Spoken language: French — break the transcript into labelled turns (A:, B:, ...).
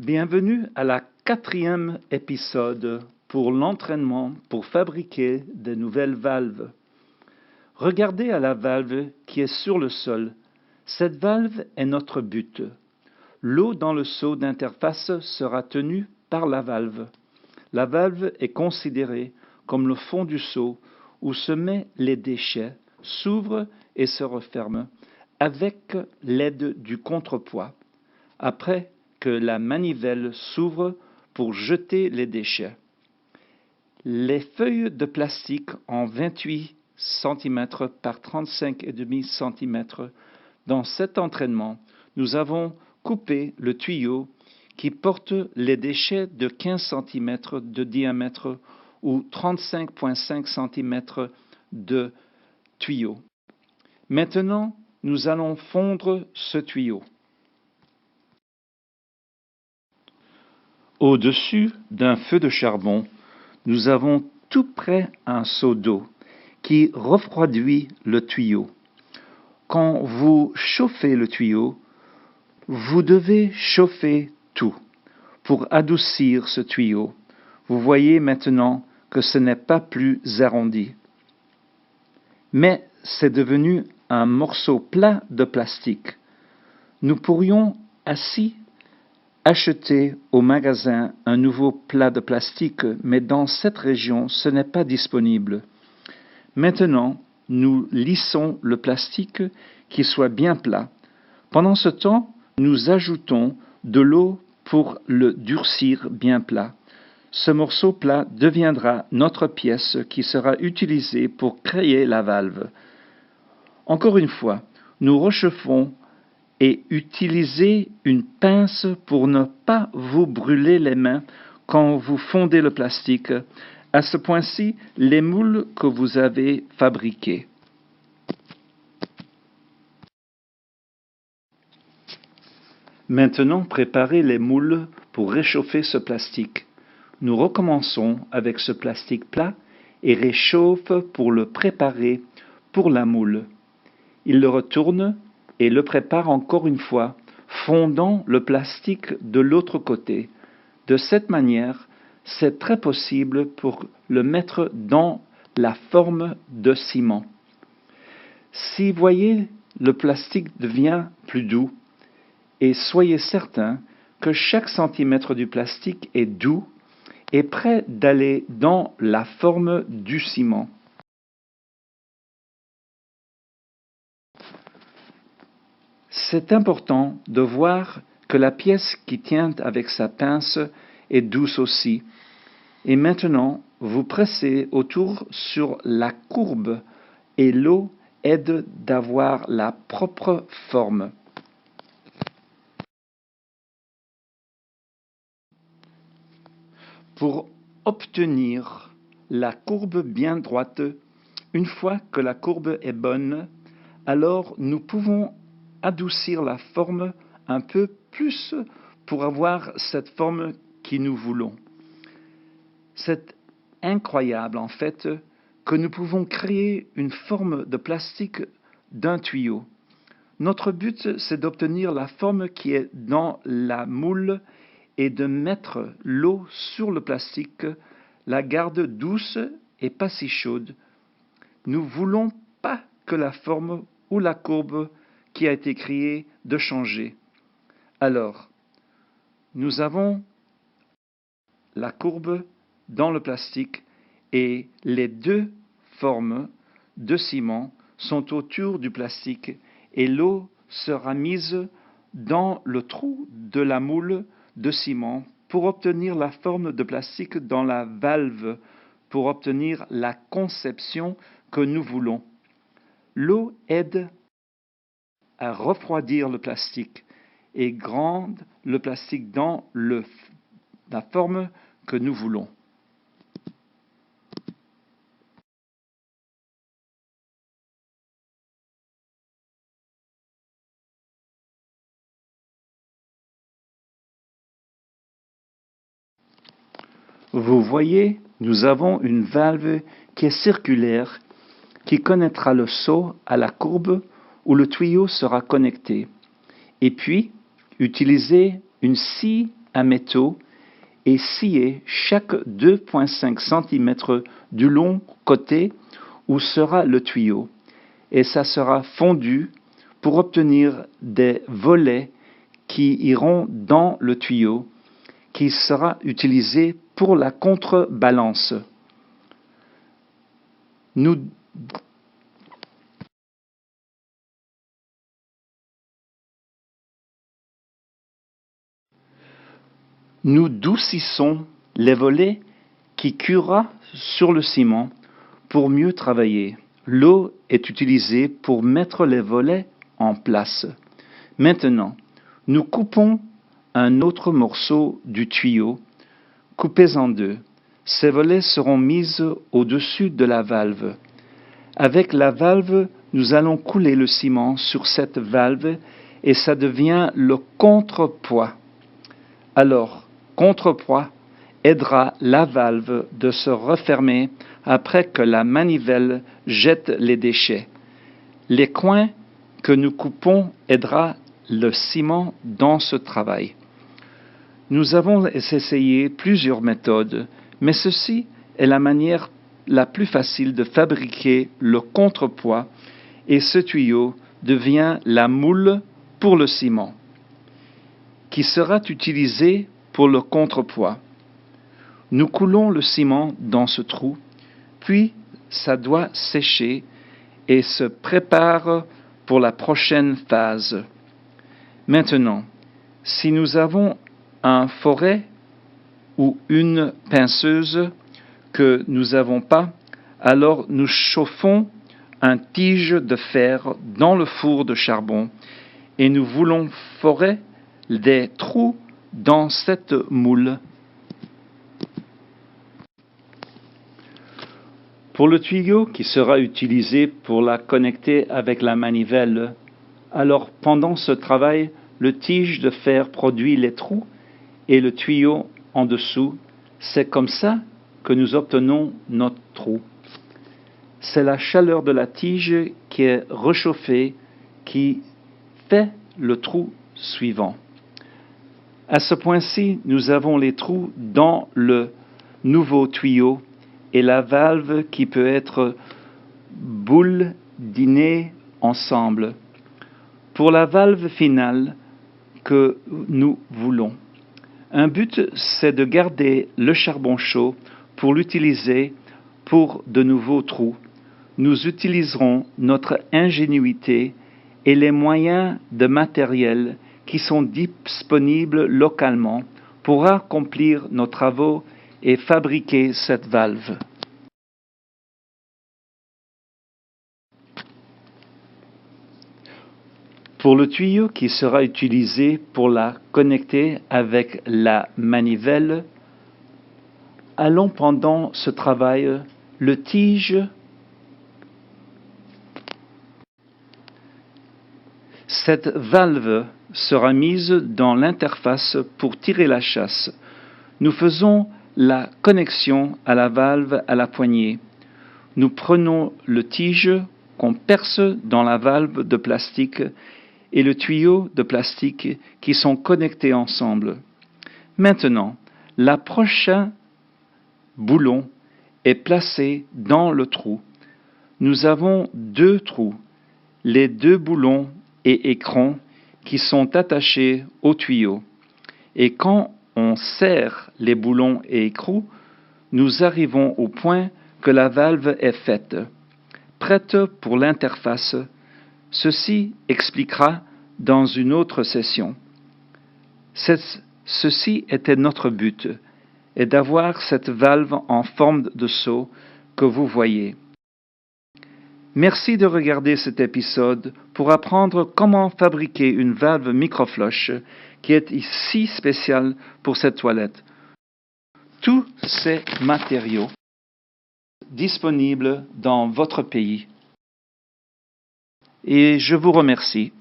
A: Bienvenue à la 4e épisode pour l'entraînement pour fabriquer de nouvelles valves. Regardez à la valve qui est sur le sol. Cette valve est notre but. L'eau dans le seau d'interface sera tenue par la valve. La valve est considérée comme le fond du seau où se mettent les déchets, s'ouvre et se referme avec l'aide du contrepoids. Après que la manivelle s'ouvre pour jeter les déchets. Les feuilles de plastique en 28 cm par 35,5 cm. Dans cet entraînement, nous avons coupé le tuyau qui porte les déchets de 15 cm de diamètre ou 35,5 cm de tuyau. Maintenant, nous allons fondre ce tuyau. Au-dessus d'un feu de charbon, nous avons tout près un seau d'eau qui refroidit le tuyau. Quand vous chauffez le tuyau, vous devez chauffer tout pour adoucir ce tuyau. Vous voyez maintenant que ce n'est pas plus arrondi. Mais c'est devenu un morceau plat de plastique. Nous pourrions ainsi acheter au magasin un nouveau plat de plastique, mais dans cette région, ce n'est pas disponible. Maintenant, nous lissons le plastique qui soit bien plat. Pendant ce temps, nous ajoutons de l'eau pour le durcir bien plat. Ce morceau plat deviendra notre pièce qui sera utilisée pour créer la valve. Encore une fois, nous réchauffons et utilisez une pince pour ne pas vous brûler les mains quand vous fondez le plastique. À ce point-ci, les moules que vous avez fabriqués. Maintenant, préparez les moules pour réchauffer ce plastique. Nous recommençons avec ce plastique plat et réchauffe pour le préparer pour la moule. Il le retourne et le prépare encore une fois, fondant le plastique de l'autre côté. De cette manière, c'est très possible pour le mettre dans la forme de ciment. Si vous voyez, le plastique devient plus doux, et soyez certain que chaque centimètre du plastique est doux et prêt d'aller dans la forme du ciment. C'est important de voir que la pièce qui tient avec sa pince est douce aussi. Et maintenant, vous pressez autour sur la courbe et l'eau aide d'avoir la propre forme. Pour obtenir la courbe bien droite, une fois que la courbe est bonne, alors nous pouvons adoucir la forme un peu plus pour avoir cette forme que nous voulons. C'est incroyable en fait que nous pouvons créer une forme de plastique d'un tuyau. Notre but, c'est d'obtenir la forme qui est dans la moule et de mettre l'eau sur le plastique, la garde douce et pas si chaude. Nous ne voulons pas que la forme ou la courbe qui a été créée de changer. Alors, nous avons la courbe dans le plastique et les deux formes de ciment sont autour du plastique et l'eau sera mise dans le trou de la moule de ciment pour obtenir la forme de plastique dans la valve, pour obtenir la conception que nous voulons. L'eau aide à refroidir le plastique et grande le plastique dans la forme que nous voulons. Vous voyez, nous avons une valve qui est circulaire, qui connectera le seau à la courbe où le tuyau sera connecté. Et puis, utilisez une scie à métaux et scier chaque 2,5 cm du long côté où sera le tuyau, et ça sera fondu pour obtenir des volets qui iront dans le tuyau, qui sera utilisé pour la contrebalance. Nous doucissons les volets qui curera sur le ciment pour mieux travailler. L'eau est utilisée pour mettre les volets en place. Maintenant, nous coupons un autre morceau du tuyau, coupé en deux. Ces volets seront mis au-dessus de la valve. Avec la valve, nous allons couler le ciment sur cette valve et ça devient le contrepoids. Alors, contrepoids aidera la valve de se refermer après que la manivelle jette les déchets. Les coins que nous coupons aidera le ciment dans ce travail. Nous avons essayé plusieurs méthodes, mais ceci est la manière la plus facile de fabriquer le contrepoids et ce tuyau devient la moule pour le ciment, qui sera utilisé pour le contrepoids. Nous coulons le ciment dans ce trou, puis ça doit sécher et se prépare pour la prochaine phase. Maintenant, si nous avons un forêt ou une pinceuse que nous n'avons pas, alors nous chauffons un tige de fer dans le four de charbon et nous voulons forer des trous dans cette moule. Pour le tuyau qui sera utilisé pour la connecter avec la manivelle, alors pendant ce travail, le tige de fer produit les trous et le tuyau en dessous. C'est comme ça que nous obtenons notre trou. C'est la chaleur de la tige qui est réchauffée qui fait le trou suivant. À ce point-ci, nous avons les trous dans le nouveau tuyau et la valve qui peut être bouldinée ensemble. Pour la valve finale que nous voulons, un but, c'est de garder le charbon chaud pour l'utiliser pour de nouveaux trous. Nous utiliserons notre ingénuité et les moyens de matériel qui sont disponibles localement pour accomplir nos travaux et fabriquer cette valve. Pour le tuyau qui sera utilisé pour la connecter avec la manivelle, allons pendant ce travail le tige. Cette valve sera mise dans l'interface pour tirer la chasse. Nous faisons la connexion à la valve à la poignée. Nous prenons le tige qu'on perce dans la valve de plastique et le tuyau de plastique qui sont connectés ensemble. Maintenant, le prochain boulon est placé dans le trou. Nous avons deux trous, les deux boulons et écrans qui sont attachés au tuyau. Et quand on serre les boulons et écrous, nous arrivons au point que la valve est faite, prête pour l'interface. Ceci expliquera dans une autre session. Ceci était notre but, et d'avoir cette valve en forme de seau que vous voyez. Merci de regarder cet épisode pour apprendre comment fabriquer une valve microflush qui est si spéciale pour cette toilette. Tous ces matériaux disponibles dans votre pays. Et je vous remercie.